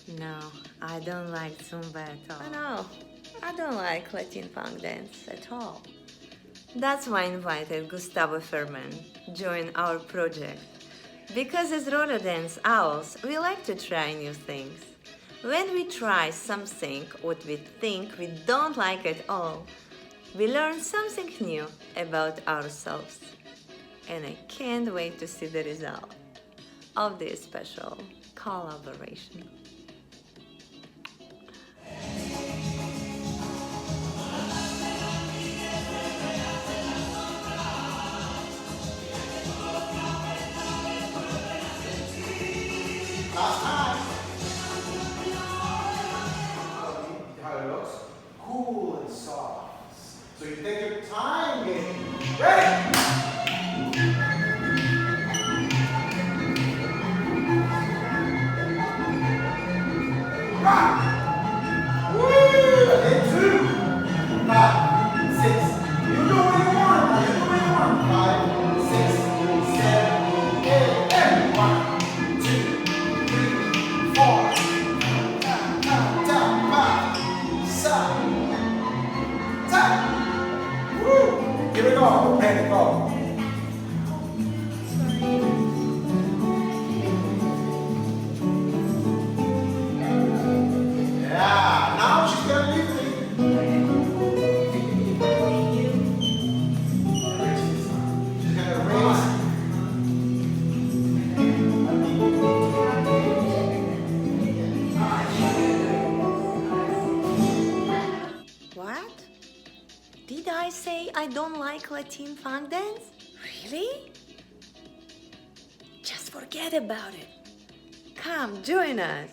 No, I don't like Zumba at all. No, I don't like Latin funk dance at all. That's why I invited Gustavo Ferman join our project. Because as roller dance owls, we like to try new things. When we try something what we think we don't like at all, we learn something new about ourselves. And I can't wait to see the result of this special collaboration. Last time. How it looks? Cool and soft. So you take your time getting ready. Rock. Woo! And 2, 5, 6. You do what you want. You do what you want. 5, 6, 7, 8, and 1, 2, 3, 4. Down, 5, side, side. Woo! Here we go. Ready to go. Yeah. Now she's gonna leave me. She's gonna raise. What? Did I say I don't like Latin funk dance? Really? Just forget about it. Come, join us.